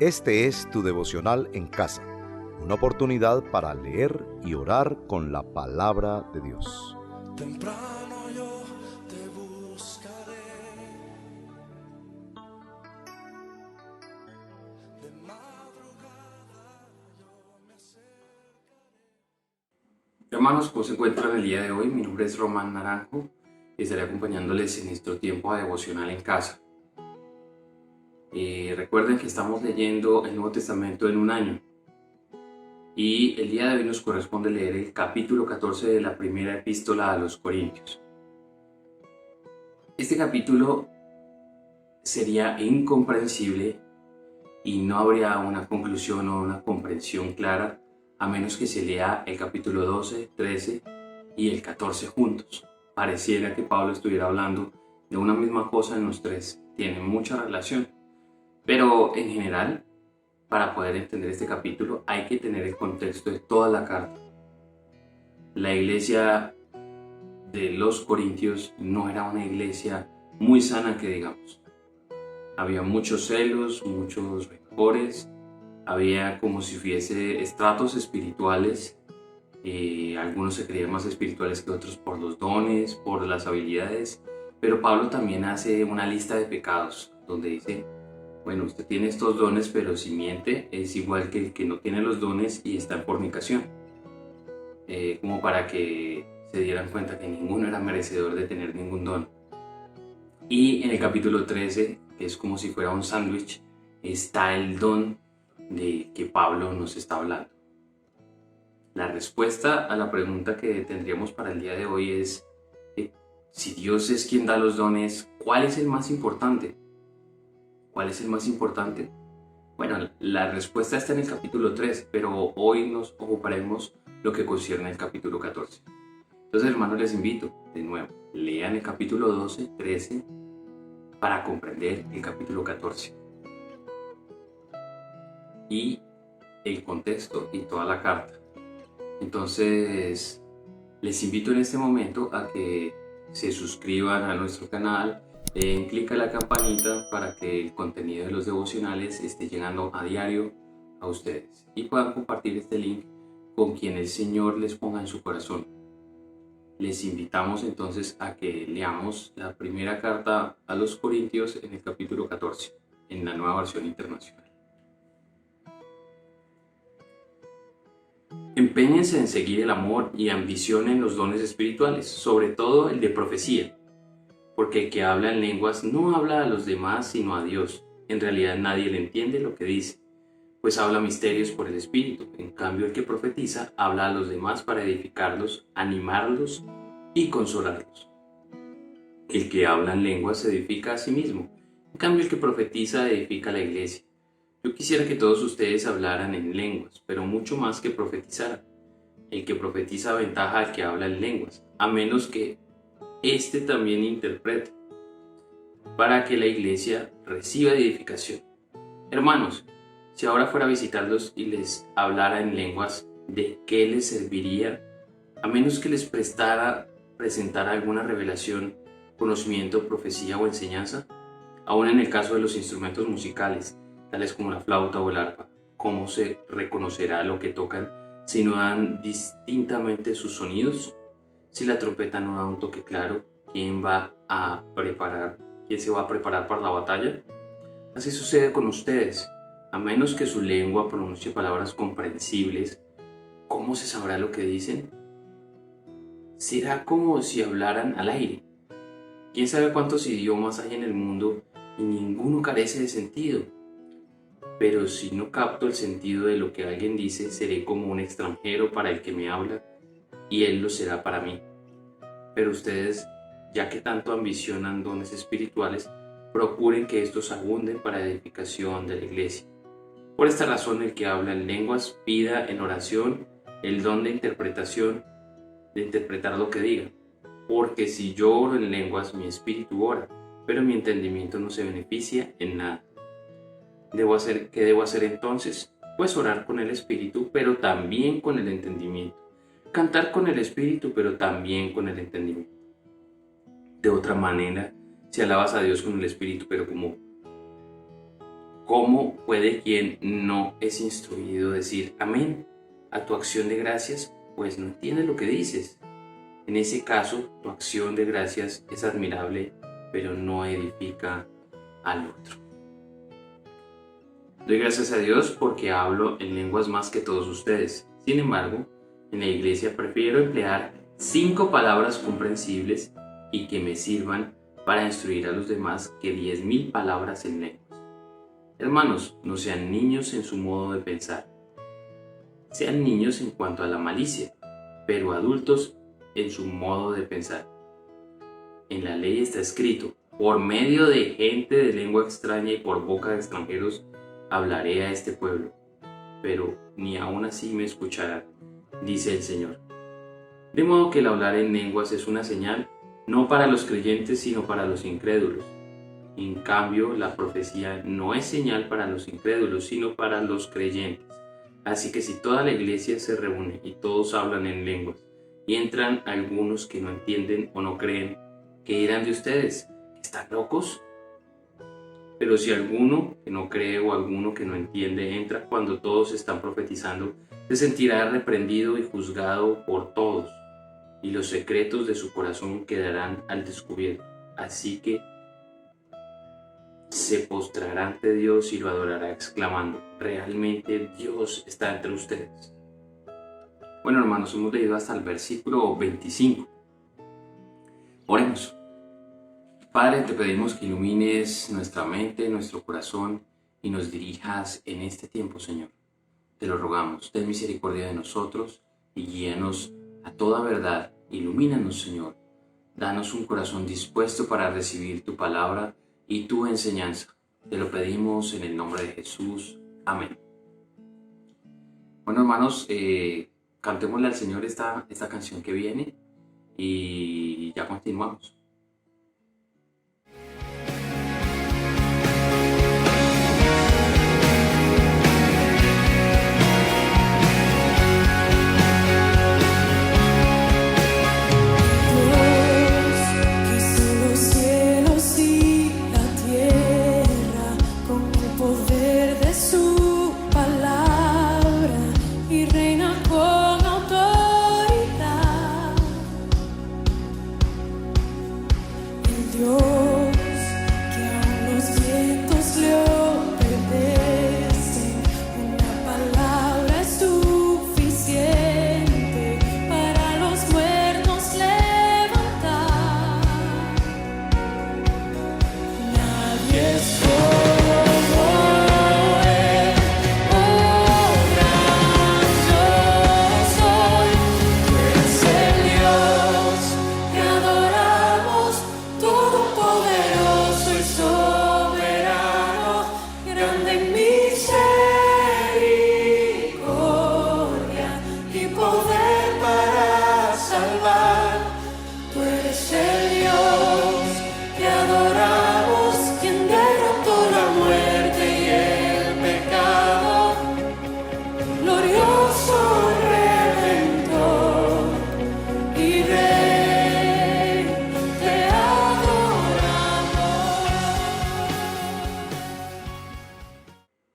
Este es tu devocional en casa, una oportunidad para leer y orar con la palabra de Dios. Temprano yo te buscaré, de madrugada yo me acercaré. Hermanos, ¿cómo se encuentran el día de hoy? Mi nombre es Román Naranjo y estaré acompañándoles en nuestro tiempo de devocional en casa. Recuerden que estamos leyendo el Nuevo Testamento en un año y el día de hoy nos corresponde leer el capítulo 14 de la primera epístola a los Corintios. Este capítulo sería incomprensible y no habría una conclusión o una comprensión clara a menos que se lea el capítulo 12, 13 y el 14 juntos. Pareciera que Pablo estuviera hablando de una misma cosa en los tres, tienen mucha relación. Pero en general, para poder entender este capítulo hay que tener el contexto de toda la carta. La iglesia de los Corintios no era una iglesia muy sana, que digamos. Había muchos celos, muchos rencores, había como si hubiese estratos espirituales. Algunos se creían más espirituales que otros por los dones, por las habilidades, pero Pablo también hace una lista de pecados donde dice: bueno, usted tiene estos dones, pero si miente es igual que el que no tiene los dones y está en fornicación. Como para que se dieran cuenta que ninguno era merecedor de tener ningún don. Y en el capítulo 13, que es como si fuera un sándwich, está el don de que Pablo nos está hablando. La respuesta a la pregunta que tendríamos para el día de hoy es: si Dios es quien da los dones, ¿cuál es el más importante? ¿Cuál es el más importante? Bueno, la respuesta está en el capítulo 3, pero hoy nos ocuparemos lo que concierne al capítulo 14. Entonces, hermanos, les invito de nuevo, lean el capítulo 12, 13 para comprender el capítulo 14 y el contexto y toda la carta. Entonces, les invito en este momento a que se suscriban a nuestro canal, den clic a la campanita para que el contenido de los devocionales esté llegando a diario a ustedes y puedan compartir este link con quien el Señor les ponga en su corazón. Les invitamos entonces a que leamos la primera carta a los Corintios en el capítulo 14, en la Nueva Versión Internacional. Empeñense en seguir el amor y ambicionen los dones espirituales, sobre todo el de profecía, porque el que habla en lenguas no habla a los demás sino a Dios. En realidad nadie le entiende lo que dice, pues habla misterios por el Espíritu. En cambio, el que profetiza habla a los demás para edificarlos, animarlos y consolarlos. El que habla en lenguas se edifica a sí mismo. En cambio, el que profetiza edifica a la iglesia. Yo quisiera que todos ustedes hablaran en lenguas, pero mucho más que profetizaran. El que profetiza aventaja al que habla en lenguas, a menos que éste también interprete, para que la iglesia reciba edificación. Hermanos, si ahora fuera a visitarlos y les hablara en lenguas, ¿de qué les serviría? A menos que les presentara alguna revelación, conocimiento, profecía o enseñanza. Aún en el caso de los instrumentos musicales, tales como la flauta o el arpa, ¿cómo se reconocerá lo que tocan si no dan distintamente sus sonidos? Si la trompeta no da un toque claro, ¿quién se va a preparar para la batalla? Así sucede con ustedes. A menos que su lengua pronuncie palabras comprensibles, ¿cómo se sabrá lo que dicen? Será como si hablaran al aire. ¿Quién sabe cuántos idiomas hay en el mundo y ninguno carece de sentido? Pero si no capto el sentido de lo que alguien dice, seré como un extranjero para el que me habla, y él lo será para mí. Pero ustedes, ya que tanto ambicionan dones espirituales, procuren que estos abunden para edificación de la iglesia. Por esta razón, el que habla en lenguas pida en oración el don de interpretación, de interpretar lo que diga. Porque si yo oro en lenguas, mi espíritu ora, pero mi entendimiento no se beneficia en nada. ¿Qué debo hacer entonces? Pues orar con el espíritu, pero también con el entendimiento. Cantar con el espíritu, pero también con el entendimiento. De otra manera, si alabas a Dios con el espíritu, pero ¿Cómo puede quien no es instruido decir amén a tu acción de gracias? Pues no entiende lo que dices. En ese caso, tu acción de gracias es admirable, pero no edifica al otro. Doy gracias a Dios porque hablo en lenguas más que todos ustedes. Sin embargo, en la iglesia prefiero emplear 5 palabras comprensibles y que me sirvan para instruir a los demás que 10.000 palabras en lenguas. Hermanos, no sean niños en su modo de pensar. Sean niños en cuanto a la malicia, pero adultos en su modo de pensar. En la ley está escrito: por medio de gente de lengua extraña y por boca de extranjeros hablaré a este pueblo, pero ni aun así me escucharán, dice el Señor. De modo que el hablar en lenguas es una señal, no para los creyentes, sino para los incrédulos. En cambio, la profecía no es señal para los incrédulos, sino para los creyentes. Así que si toda la iglesia se reúne y todos hablan en lenguas, y entran algunos que no entienden o no creen, ¿qué dirán de ustedes? ¿Están locos? Pero si alguno que no cree o alguno que no entiende entra cuando todos están profetizando, se sentirá reprendido y juzgado por todos, y los secretos de su corazón quedarán al descubierto. Así que se postrará ante Dios y lo adorará exclamando: realmente Dios está entre ustedes. Bueno, hermanos, hemos leído hasta el versículo 25. Oremos. Padre, te pedimos que ilumines nuestra mente, nuestro corazón y nos dirijas en este tiempo, Señor. Te lo rogamos, ten misericordia de nosotros y guíanos a toda verdad. Ilumínanos, Señor. Danos un corazón dispuesto para recibir tu palabra y tu enseñanza. Te lo pedimos en el nombre de Jesús. Amén. Bueno, hermanos, cantémosle al Señor esta canción que viene y ya continuamos.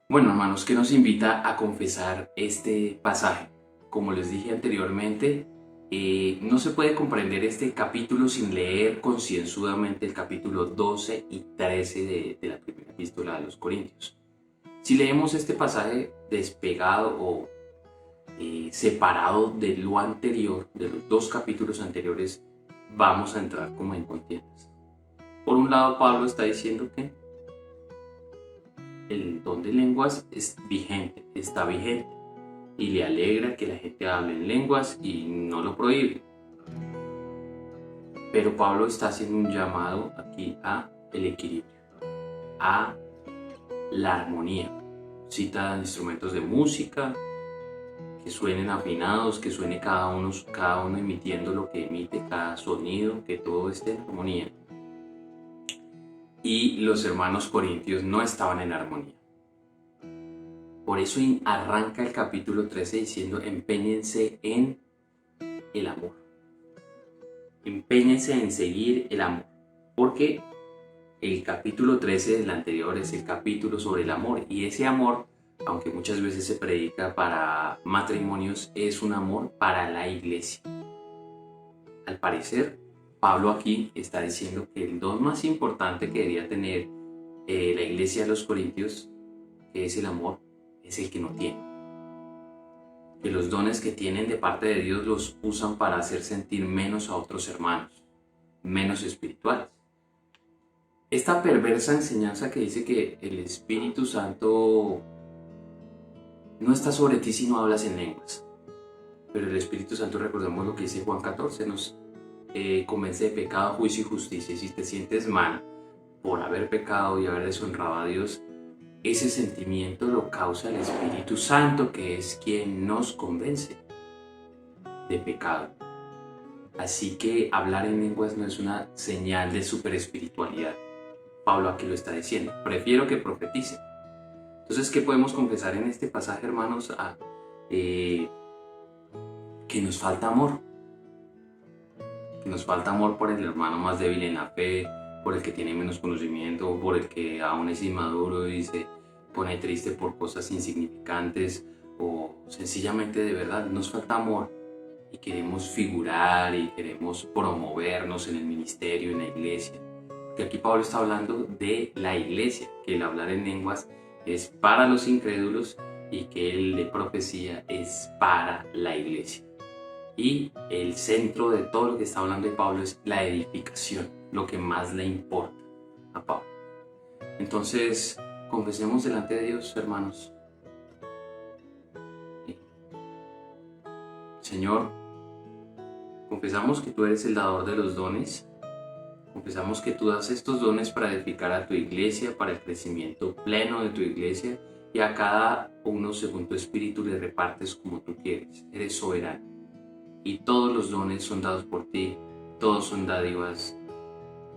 Bueno, hermanos, ¿qué nos invita a confesar este pasaje? Como les dije anteriormente, no se puede comprender este capítulo sin leer concienzudamente el capítulo 12 y 13 de la primera epístola a los Corintios. Si leemos este pasaje despegado o separado de lo anterior, de los 2 capítulos anteriores, vamos a entrar como en contiendas. Por un lado, Pablo está diciendo que el don de lenguas está vigente, y le alegra que la gente hable en lenguas y no lo prohíbe. Pero Pablo está haciendo un llamado aquí a el equilibrio, a la armonía. Cita instrumentos de música, que suenen afinados, que suene cada uno emitiendo lo que emite, cada sonido, que todo esté en armonía. Y los hermanos corintios no estaban en armonía. Por eso arranca el capítulo 13 diciendo: empeñense en el amor. Empeñense en seguir el amor. Porque el capítulo 13 del anterior es el capítulo sobre el amor, y ese amor, aunque muchas veces se predica para matrimonios, es un amor para la iglesia. Al parecer, Pablo aquí está diciendo que el don más importante que debería tener la iglesia de los Corintios, que es el amor, es el que no tiene. Que los dones que tienen de parte de Dios los usan para hacer sentir menos a otros hermanos, menos espirituales. Esta perversa enseñanza que dice que el Espíritu Santo no está sobre ti si no hablas en lenguas. Pero el Espíritu Santo, recordemos lo que dice Juan 14, nos convence de pecado, juicio y justicia. Y si te sientes mal por haber pecado y haber deshonrado a Dios, ese sentimiento lo causa el Espíritu Santo, que es quien nos convence de pecado. Así que hablar en lenguas no es una señal de superespiritualidad. Pablo aquí lo está diciendo. Prefiero que profetice. Entonces, ¿qué podemos confesar en este pasaje, hermanos? Que nos falta amor. Que nos falta amor por el hermano más débil en la fe, por el que tiene menos conocimiento, por el que aún es inmaduro y se pone triste por cosas insignificantes, o sencillamente de verdad nos falta amor y queremos figurar y queremos promovernos en el ministerio, en la iglesia. Que aquí Pablo está hablando de la iglesia, que el hablar en lenguas es para los incrédulos y que el de profecía es para la iglesia. Y el centro de todo lo que está hablando de Pablo es la edificación, lo que más le importa a Pablo. Entonces, confesemos delante de Dios, hermanos. Señor, confesamos que tú eres el dador de los dones. Confesamos que tú das estos dones para edificar a tu iglesia, para el crecimiento pleno de tu iglesia, y a cada uno según tu espíritu le repartes como tú quieres. Eres soberano. Y todos los dones son dados por ti, todos son dádivas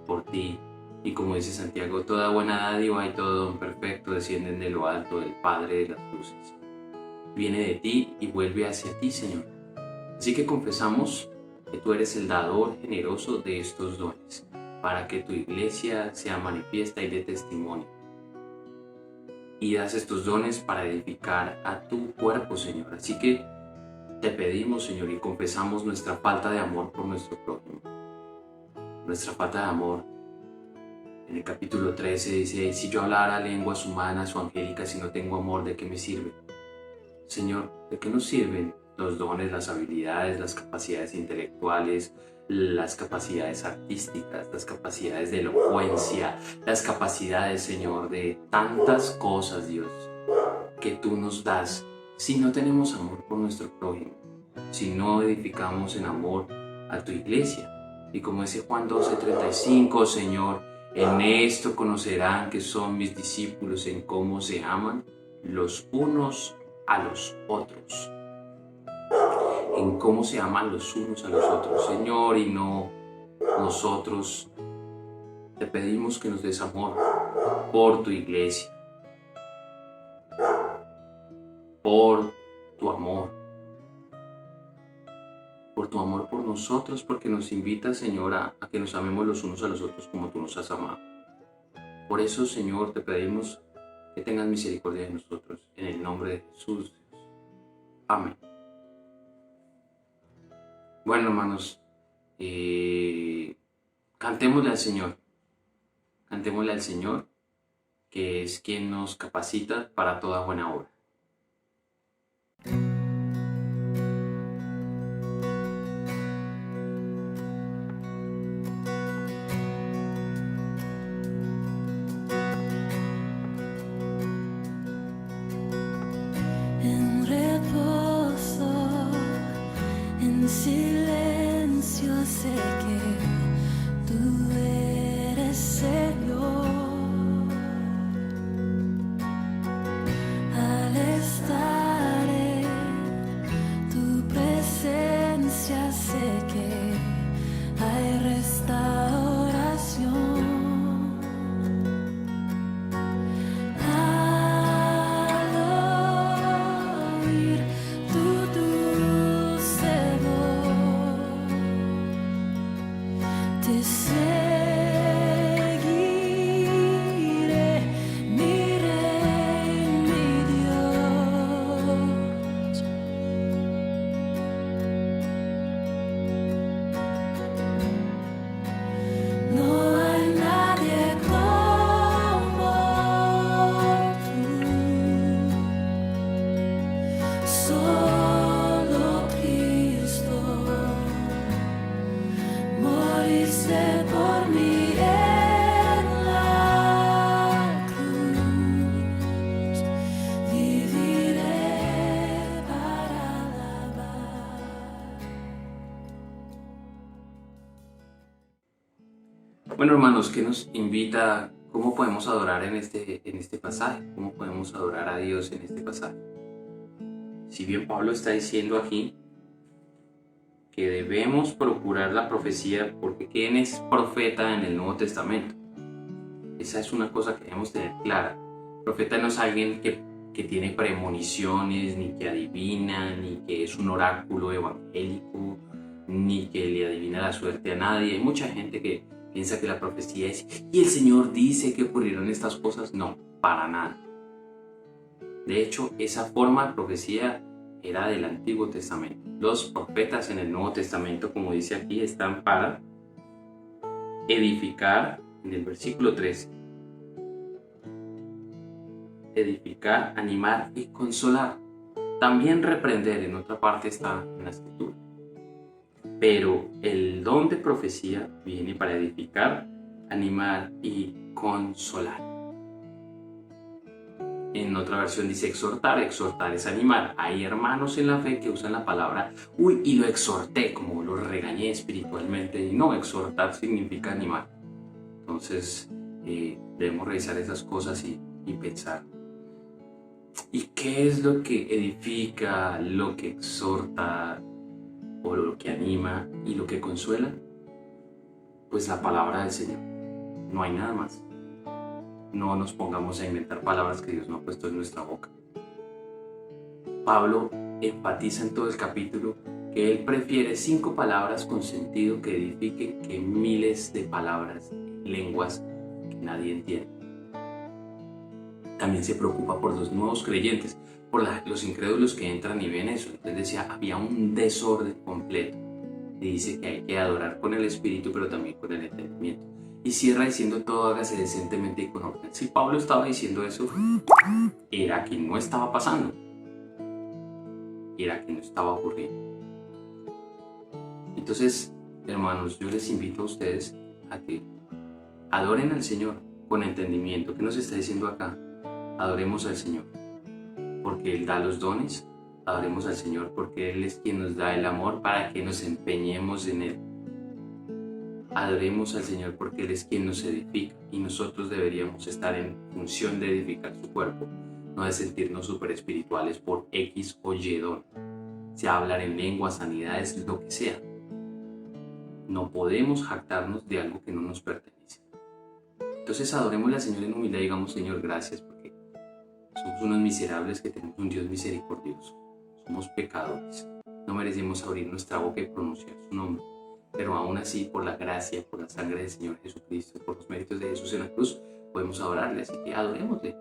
por ti. Y como dice Santiago, toda buena dádiva y todo don perfecto descienden de lo alto del Padre de las luces. Viene de ti y vuelve hacia ti, Señor. Así que confesamos que tú eres el dador generoso de estos dones, para que tu iglesia sea manifiesta y dé testimonio. Y das estos dones para edificar a tu cuerpo, Señor. Así que te pedimos, Señor, y confesamos nuestra falta de amor por nuestro prójimo. Nuestra falta de amor. En el capítulo 13 dice, si yo hablara lenguas humanas o angélicas y no tengo amor, ¿de qué me sirve? Señor, ¿de qué nos sirven los dones, las habilidades, las capacidades intelectuales, las capacidades artísticas, las capacidades de elocuencia, las capacidades, Señor, de tantas cosas, Dios, que tú nos das, si no tenemos amor por nuestro prójimo, si no edificamos en amor a tu iglesia? Y como dice Juan 12:35, Señor, en esto conocerán que son mis discípulos, en cómo se aman los unos a los otros. En cómo se aman los unos a los otros, Señor, y no nosotros. Te pedimos que nos des amor por tu iglesia, por tu amor por nosotros, porque nos invitas, Señor, a que nos amemos los unos a los otros como tú nos has amado. Por eso, Señor, te pedimos que tengas misericordia de nosotros, en el nombre de Jesús, Dios. Amén. Bueno, hermanos, cantémosle al Señor, que es quien nos capacita para toda buena obra. En reposo, en silencio sé que tú eres Señor. Al estar en tu presencia sé que hay restauración. Te seguiré. Bueno, hermanos, ¿qué nos invita? ¿Cómo podemos adorar en este pasaje? ¿Cómo podemos adorar a Dios en este pasaje? Si bien Pablo está diciendo aquí que debemos procurar la profecía, porque ¿quién es profeta en el Nuevo Testamento? Esa es una cosa que debemos tener clara. Profeta no es alguien que tiene premoniciones, ni que adivina, ni que es un oráculo evangélico, ni que le adivina la suerte a nadie. Hay mucha gente que piensa que la profecía es, y el Señor dice que ocurrieron estas cosas. No, para nada. De hecho, esa forma de profecía era del Antiguo Testamento. Los profetas en el Nuevo Testamento, como dice aquí, están para edificar, en el versículo 13, edificar, animar y consolar. También reprender, en otra parte está en la Escritura. Pero el don de profecía viene para edificar, animar y consolar. En otra versión dice exhortar. Exhortar es animar. Hay hermanos en la fe que usan la palabra y lo exhorté, como lo regañé espiritualmente. Y no, exhortar significa animar. Entonces debemos revisar esas cosas y pensar. ¿Y qué es lo que edifica, lo que exhorta, o lo que anima y lo que consuela? Pues la palabra del Señor. No hay nada más. No nos pongamos a inventar palabras que Dios no ha puesto en nuestra boca. Pablo enfatiza en todo el capítulo que él prefiere 5 palabras con sentido que edifiquen que miles de palabras, lenguas que nadie entiende. También se preocupa por los nuevos creyentes, por los incrédulos que entran y ven eso. Entonces decía, había un desorden completo. Y dice que hay que adorar con el espíritu, pero también con el entendimiento. Y cierra diciendo, todo hágase decentemente y con orden. Si Pablo estaba diciendo eso, era que no estaba pasando. Era que no estaba ocurriendo. Entonces, hermanos, yo les invito a ustedes a que adoren al Señor con entendimiento. ¿Qué nos está diciendo acá? Adoremos al Señor porque Él da los dones. Adoremos al Señor porque Él es quien nos da el amor para que nos empeñemos en Él. Adoremos al Señor porque Él es quien nos edifica y nosotros deberíamos estar en función de edificar su cuerpo, no de sentirnos súper espirituales por X o Y don, sea hablar en lenguas, sanidades, lo que sea. No podemos jactarnos de algo que no nos pertenece. Entonces adoremos al Señor en humildad y digamos, Señor, gracias porque somos unos miserables que tenemos un Dios misericordioso. Somos pecadores. No merecemos abrir nuestra boca y pronunciar su nombre. Pero aún así, por la gracia, por la sangre del Señor Jesucristo, por los méritos de Jesús en la cruz, podemos adorarle. Así que adorémosle.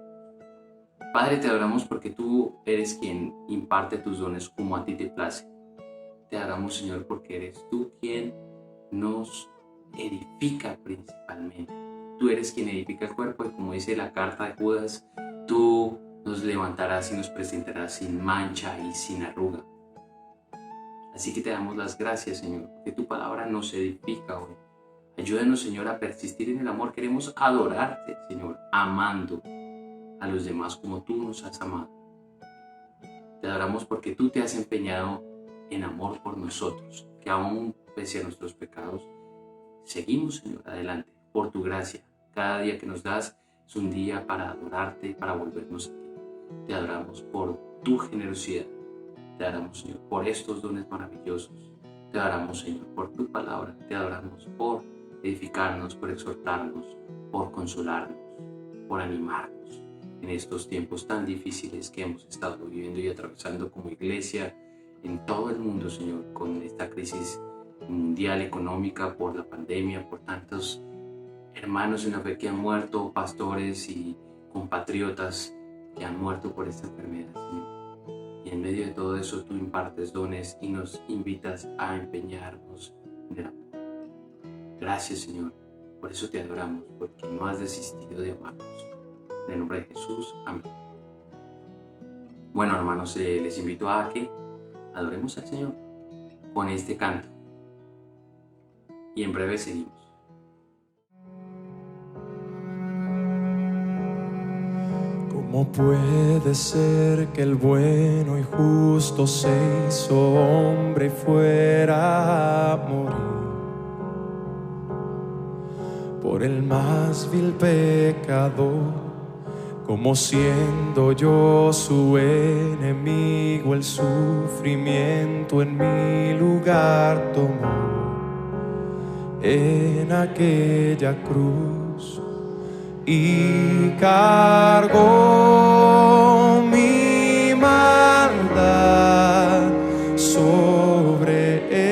Padre, te adoramos porque tú eres quien imparte tus dones como a ti te place. Te adoramos, Señor, porque eres tú quien nos edifica principalmente. Tú eres quien edifica el cuerpo y como dice la carta de Judas, tú nos levantarás y nos presentarás sin mancha y sin arruga. Así que te damos las gracias, Señor, porque tu palabra nos edifica hoy. Ayúdanos, Señor, a persistir en el amor. Queremos adorarte, Señor, amando a los demás como tú nos has amado. Te adoramos porque tú te has empeñado en amor por nosotros, que aún pese a nuestros pecados, seguimos, Señor, adelante, por tu gracia. Cada día que nos das es un día para adorarte, para volvernos a ti. Te adoramos por tu generosidad. Te adoramos, Señor, por estos dones maravillosos. Te adoramos, Señor, por tu palabra. Te adoramos por edificarnos, por exhortarnos, por consolarnos, por animarnos en estos tiempos tan difíciles que hemos estado viviendo y atravesando como iglesia en todo el mundo, Señor, con esta crisis mundial económica por la pandemia, por tantos hermanos en la fe que han muerto, pastores y compatriotas que han muerto por esta enfermedad, Señor. Y en medio de todo eso tú impartes dones y nos invitas a empeñarnos en el amor. Gracias, Señor. Por eso te adoramos, porque no has desistido de amarnos. En el nombre de Jesús. Amén. Bueno, hermanos, les invito a que adoremos al Señor con este canto. Y en breve seguimos. ¿Cómo puede ser que el bueno y justo se hizo hombre y fuera a morir por el más vil pecador, como siendo yo su enemigo, el sufrimiento en mi lugar tomó en aquella cruz y cargó mi maldad sobre él.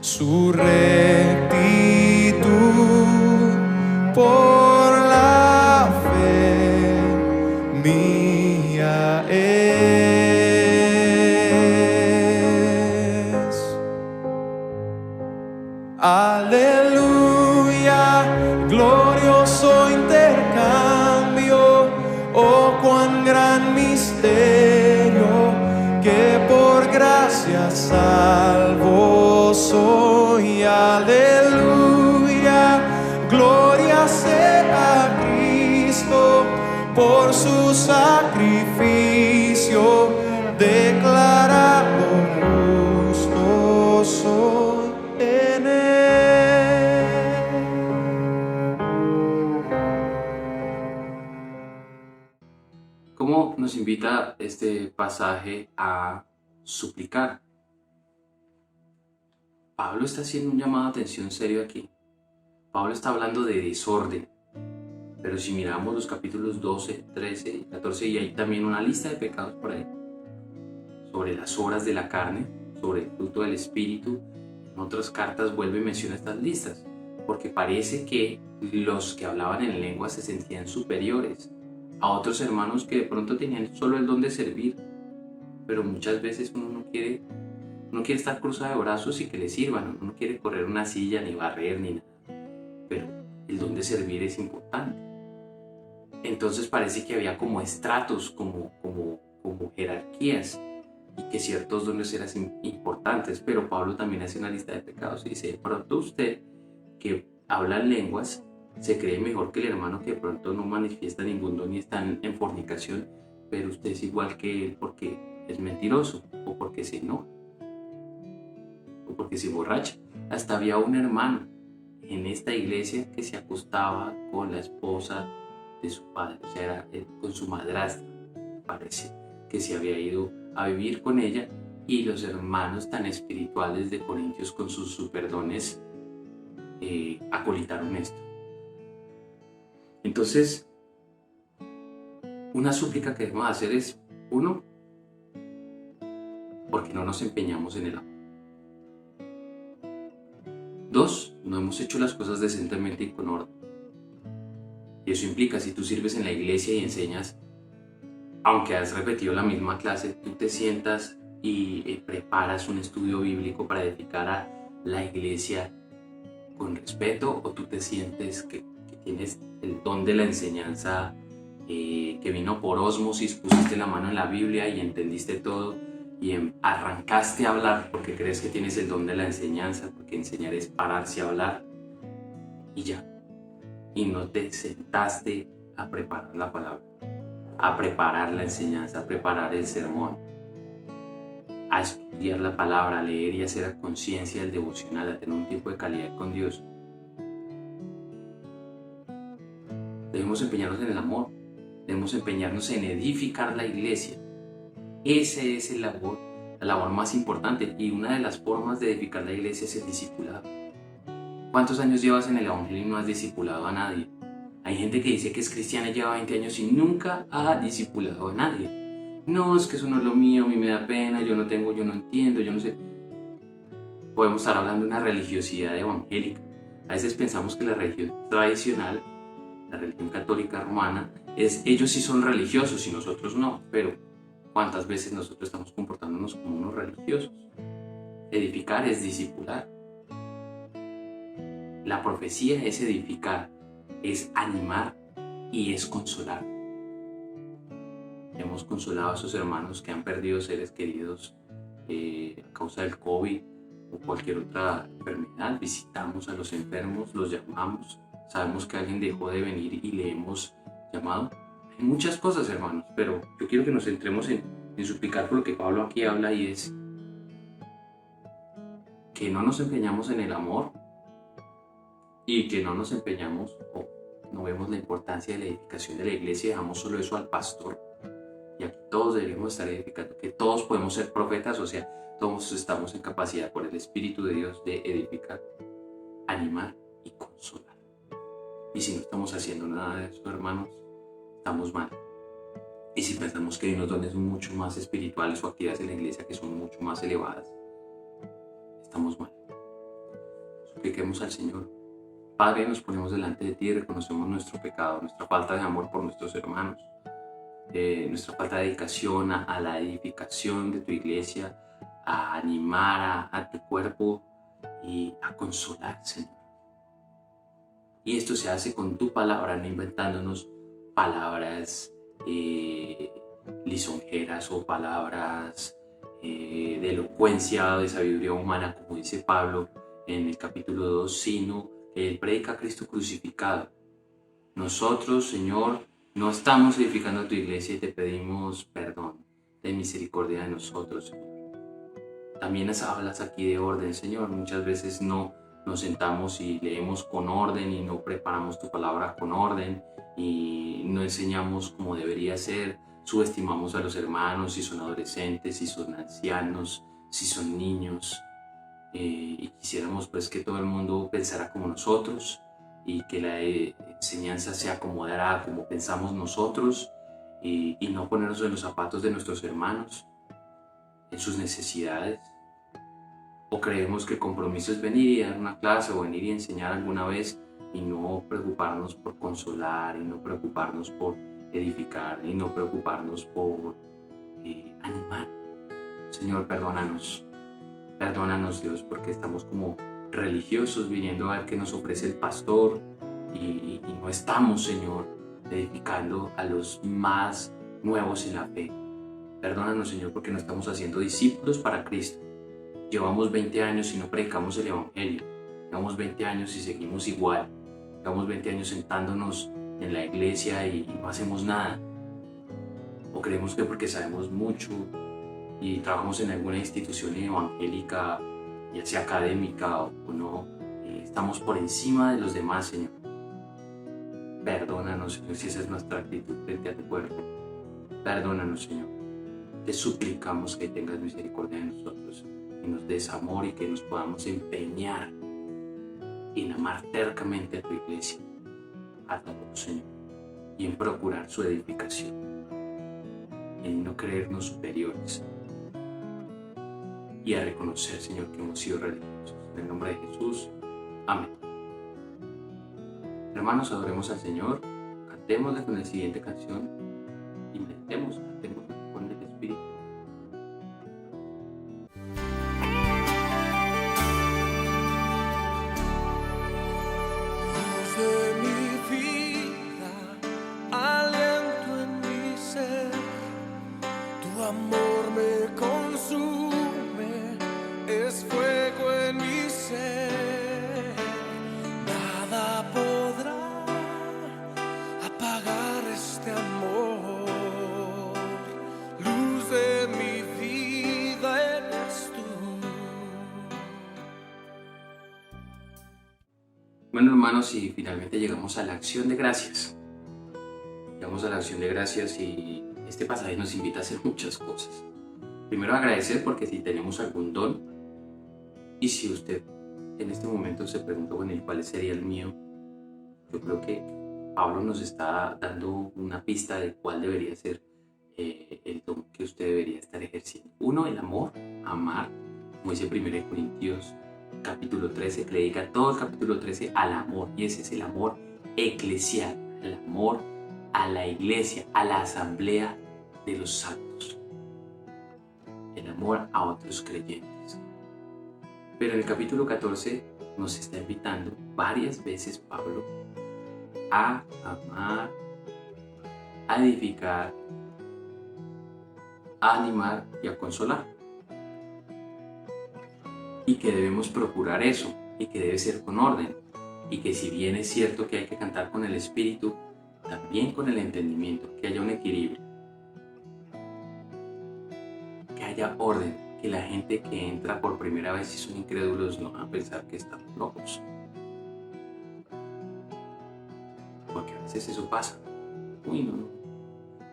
Su rectitud por la fe mía es. Aleluya, glorioso intercambio, oh cuán gran misterio, que por gracia salvo soy. Aleluya, gloria sea a Cristo, por su sacrificio declarado justo soy en él. ¿Cómo nos invita este pasaje a suplicar? Pablo está haciendo un llamado de atención serio aquí. Pablo está hablando de desorden, pero si miramos los capítulos 12, 13 y 14, y hay también una lista de pecados por ahí, sobre las obras de la carne, sobre el fruto del espíritu. En otras cartas vuelve y menciona estas listas, porque parece que los que hablaban en lenguas se sentían superiores a otros hermanos que de pronto tenían solo el don de servir, pero muchas veces uno no quiere estar cruzado de brazos y que le sirvan, uno no quiere correr una silla, ni barrer, ni nada, pero el don de servir es importante. Entonces parece que había como estratos, como jerarquías, y que ciertos dones eran importantes, pero Pablo también hace una lista de pecados y dice: de pronto usted que habla en lenguas se cree mejor que el hermano que de pronto no manifiesta ningún don y está en fornicación, pero usted es igual que él porque es mentiroso, o porque se enoja, o porque se emborracha. Hasta había un hermano en esta iglesia que se acostaba con la esposa de su padre, o sea, era con su madrastra, parece que se había ido a vivir con ella, y los hermanos tan espirituales de Corintios con sus superdones acolitaron esto. Entonces, una súplica que debemos hacer es: uno, porque no nos empeñamos en el amor. Dos, no hemos hecho las cosas decentemente y con orden. Y eso implica, si tú sirves en la iglesia y enseñas, aunque has repetido la misma clase, tú te sientas y preparas un estudio bíblico para edificar a la iglesia con respeto, o tú te sientes que tienes el don de la enseñanza que vino por ósmosis, pusiste la mano en la Biblia y entendiste todo y arrancaste a hablar porque crees que tienes el don de la enseñanza, porque enseñar es pararse a hablar y ya, y no te sentaste a preparar la palabra, a preparar la enseñanza, a preparar el sermón, a estudiar la palabra, a leer y hacer a conciencia el devocional, a tener un tiempo de calidad con Dios. Debemos empeñarnos en el amor, debemos empeñarnos en edificar la iglesia. Ese es la labor más importante, y una de las formas de edificar la iglesia es el discipulado. ¿Cuántos años llevas en el evangelio y no has discipulado a nadie? Hay gente que dice que es cristiana y lleva 20 años y nunca ha discipulado a nadie. No, es que eso no es lo mío, a mí me da pena, yo no entiendo, yo no sé. Podemos estar hablando de una religiosidad evangélica. A veces pensamos que la religión tradicional, la religión católica romana, ellos sí son religiosos y nosotros no, pero ¿cuántas veces nosotros estamos comportándonos como unos religiosos? Edificar es discipular. La profecía es edificar, es animar y es consolar. Hemos consolado a esos hermanos que han perdido seres queridos a causa del COVID o cualquier otra enfermedad. Visitamos a los enfermos, los llamamos, sabemos que alguien dejó de venir y le hemos llamado. Hay muchas cosas, hermanos, pero yo quiero que nos centremos en suplicar por lo que Pablo aquí habla, y es: que no nos empeñamos en el amor y que no nos empeñamos o no vemos la importancia de la edificación de la iglesia, dejamos solo eso al pastor. Y aquí todos deberíamos estar edificando, que todos podemos ser profetas, o sea, todos estamos en capacidad por el Espíritu de Dios de edificar, animar y consolar. Y si no estamos haciendo nada de eso, hermanos, estamos mal. Y si pensamos que hay unos dones mucho más espirituales o actividades en la iglesia que son mucho más elevadas, estamos mal. Supliquemos al Señor. Padre, nos ponemos delante de ti y reconocemos nuestro pecado, nuestra falta de amor por nuestros hermanos, nuestra falta de dedicación a la edificación de tu iglesia, a animar a tu cuerpo y a consolar, Señor. Y esto se hace con tu palabra, no inventándonos palabras lisonjeras o palabras de elocuencia o de sabiduría humana, como dice Pablo en el capítulo 2, sino que Él predica a Cristo crucificado. Nosotros, Señor, no estamos edificando tu iglesia y te pedimos perdón, ten misericordia de nosotros, Señor. También hablas aquí de orden, Señor. Muchas veces no nos sentamos y leemos con orden y no preparamos tu palabra con orden y no enseñamos como debería ser. Subestimamos a los hermanos, si son adolescentes, si son ancianos, si son niños. Y quisiéramos pues que todo el mundo pensara como nosotros y que la enseñanza se acomodara como pensamos nosotros y no ponernos en los zapatos de nuestros hermanos, en sus necesidades. O creemos que el compromiso es venir y dar una clase o venir y enseñar alguna vez y no preocuparnos por consolar y no preocuparnos por edificar y no preocuparnos por animar. Señor, perdónanos. Perdónanos, Dios, porque estamos como religiosos viniendo a ver qué nos ofrece el pastor y no estamos, Señor, edificando a los más nuevos en la fe. Perdónanos, Señor, porque no estamos haciendo discípulos para Cristo. Llevamos 20 años y no predicamos el Evangelio. Llevamos 20 años y seguimos igual. Llevamos 20 años sentándonos en la iglesia y no hacemos nada. O creemos que porque sabemos mucho y trabajamos en alguna institución evangélica, ya sea académica o no, estamos por encima de los demás, Señor. Perdónanos, Señor, si esa es nuestra actitud frente a tu cuerpo. Perdónanos, Señor. Te suplicamos que tengas misericordia de nosotros, que nos des amor y que nos podamos empeñar en amar tercamente a tu iglesia, a todos, Señor, y en procurar su edificación, en no creernos superiores y a reconocer, Señor, que hemos sido religiosos. En el nombre de Jesús, amén. Hermanos, adoremos al Señor, cantémosle con la siguiente canción y meditemos, cantemos con el Espíritu. Luz de mi vida, aliento en mi ser, tu amor me consume, es fuego en mi ser, nada podrá apagar este amor. Luz de mi vida eres tú. Bueno, hermanos, y finalmente llegamos a la acción de gracias. Llegamos a la acción de gracias y este pasaje nos invita a hacer muchas cosas. Primero, agradecer porque si tenemos algún don, y si usted en este momento se pregunta, bueno, ¿y cuál sería el mío? Yo creo que Pablo nos está dando una pista de cuál debería ser el don que usted debería estar ejerciendo. Uno, el amor, amar, como dice 1 Corintios capítulo 13, que le dedica todo el capítulo 13 al amor, y ese es el amor eclesial, el amor a la iglesia, a la asamblea de los santos, el amor a otros creyentes. Pero en el capítulo 14 nos está invitando varias veces Pablo a amar, a edificar, a animar y a consolar. Y que debemos procurar eso, y que debe ser con orden, y que si bien es cierto que hay que cantar con el espíritu, también con el entendimiento, que haya un equilibrio, que haya orden, que la gente que entra por primera vez y son incrédulos no van a pensar que están locos. Porque a veces eso pasa. Uy, no.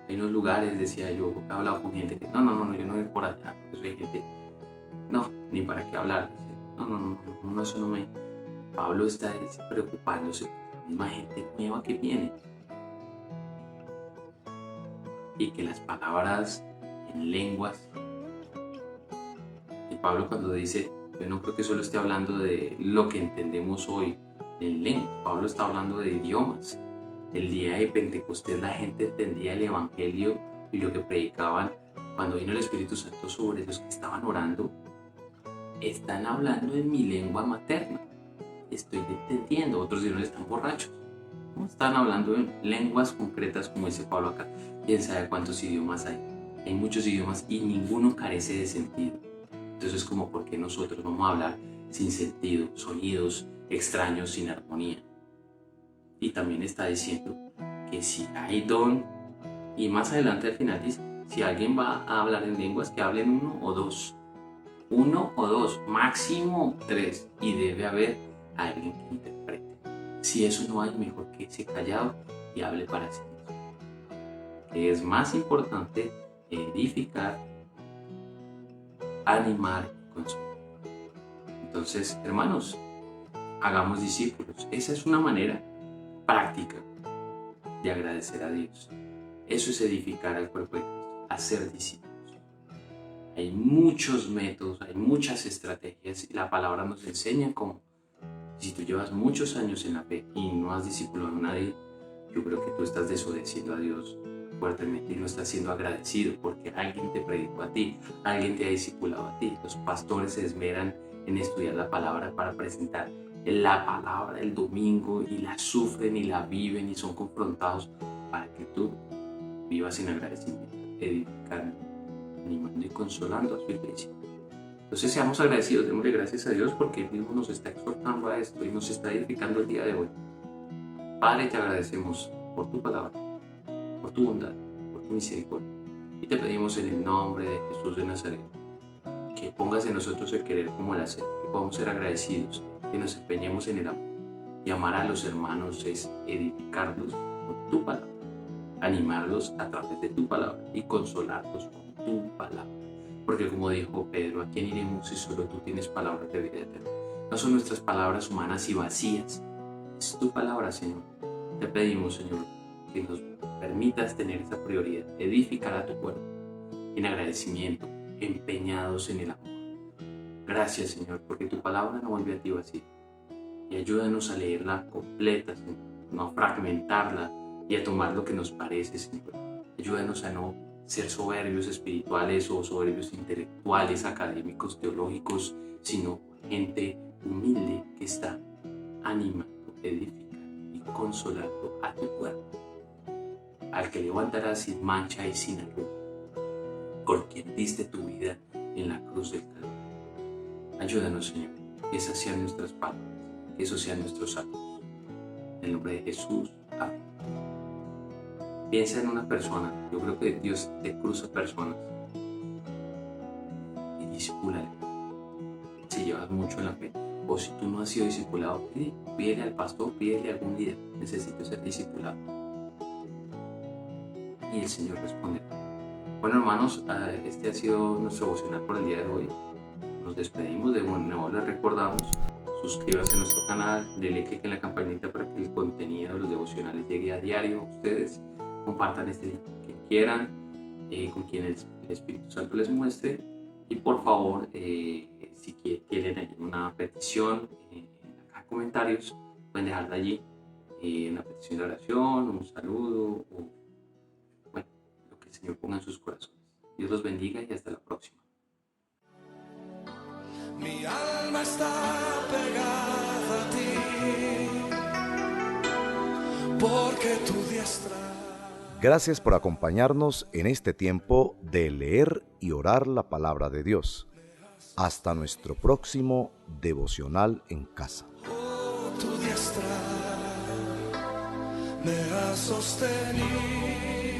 Hay unos lugares, decía yo, he hablado con gente que yo no voy por allá. Porque hay gente, no, ni para qué hablar. No, eso no me... Pablo está preocupándose por la misma gente nueva que viene. Y que las palabras en lenguas, y Pablo cuando dice, yo no creo que solo esté hablando de lo que entendemos hoy en lenguas, Pablo está hablando de idiomas. El día de Pentecostés la gente entendía el evangelio y lo que predicaban. Cuando vino el Espíritu Santo sobre los que estaban orando, están hablando en mi lengua materna, estoy entendiendo. Otros dijeron, están borrachos. No están hablando en lenguas concretas como dice Pablo acá. Quién sabe cuántos idiomas hay. Hay muchos idiomas y ninguno carece de sentido. Entonces es como, ¿por qué nosotros vamos a hablar sin sentido, sonidos extraños, sin armonía? Y también está diciendo que si hay don, y más adelante al final dice, si alguien va a hablar en lenguas, que hablen uno o dos, máximo 3, y debe haber alguien que interprete. Si eso no hay, mejor que se callado y hable para sí mismo. Que es más importante edificar, animar y consolar. Entonces, hermanos, hagamos discípulos. Esa es una manera práctica de agradecer a Dios. Eso es edificar al cuerpo de Cristo, hacer discípulos. Hay muchos métodos, hay muchas estrategias y la palabra nos enseña cómo. Si tú llevas muchos años en la fe y no has discipulado a nadie, yo creo que tú estás desobedeciendo a Dios fuertemente y no estás siendo agradecido porque alguien te predicó a ti, alguien te ha discipulado a ti. Los pastores se esmeran en estudiar la palabra para presentar la palabra el domingo y la sufren y la viven y son confrontados para que tú vivas en agradecimiento, edificando, animando y consolando a su iglesia. Entonces seamos agradecidos, démosle gracias a Dios porque Él mismo nos está exhortando a esto y nos está edificando el día de hoy. Padre, te agradecemos por tu palabra, por tu bondad, por tu misericordia y te pedimos en el nombre de Jesús de Nazaret que pongas en nosotros el querer como el hacer, que podamos ser agradecidos, que nos empeñemos en el amor. Y amar a los hermanos es edificarlos con tu palabra, animarlos a través de tu palabra y consolarlos con tu palabra. Porque como dijo Pedro, ¿a quién iremos si solo tú tienes palabras de vida eterna? No son nuestras palabras humanas y vacías, es tu palabra, Señor. Te pedimos, Señor, que nos permitas tener esa prioridad, edificar a tu cuerpo en agradecimiento, empeñados en el amor. Gracias, Señor, porque tu palabra no vuelve a ti vacía. Y ayúdanos a leerla completa, Señor, no a fragmentarla y a tomar lo que nos parece, Señor. Ayúdanos a no ser soberbios espirituales o soberbios intelectuales, académicos, teológicos, sino gente humilde que está animando, edificando y consolando a tu cuerpo, al que levantarás sin mancha y sin arruga, por quien diste tu vida en la cruz del Calvario. Ayúdanos, Señor, que esas sean nuestras palabras, que esos sean nuestros actos. En el nombre de Jesús, amén. Piensa en una persona. Yo creo que Dios te cruza personas y discípulale. Si llevas mucho en la fe o si tú no has sido discipulado, pídele al pastor, pídele a algún líder, necesito ser discipulado, y el Señor responderá. Bueno, hermanos, este ha sido nuestro devocional por el día de hoy. Nos despedimos. De nuevo les recordamos, suscríbanse a nuestro canal, denle click en la campanita para que el contenido de los devocionales llegue a diario a ustedes. Compartan este link que quieran, con quien el Espíritu Santo les muestre. Y por favor, si quieren una petición en los comentarios, pueden dejarla allí, una petición de oración, un saludo, o bueno, lo que el Señor ponga en sus corazones. Dios los bendiga y hasta la próxima. Mi alma está pegada a ti, porque tu diestra. Gracias por acompañarnos en este tiempo de leer y orar la palabra de Dios. Hasta nuestro próximo devocional en casa. Oh, tu diestra me ha sostenido.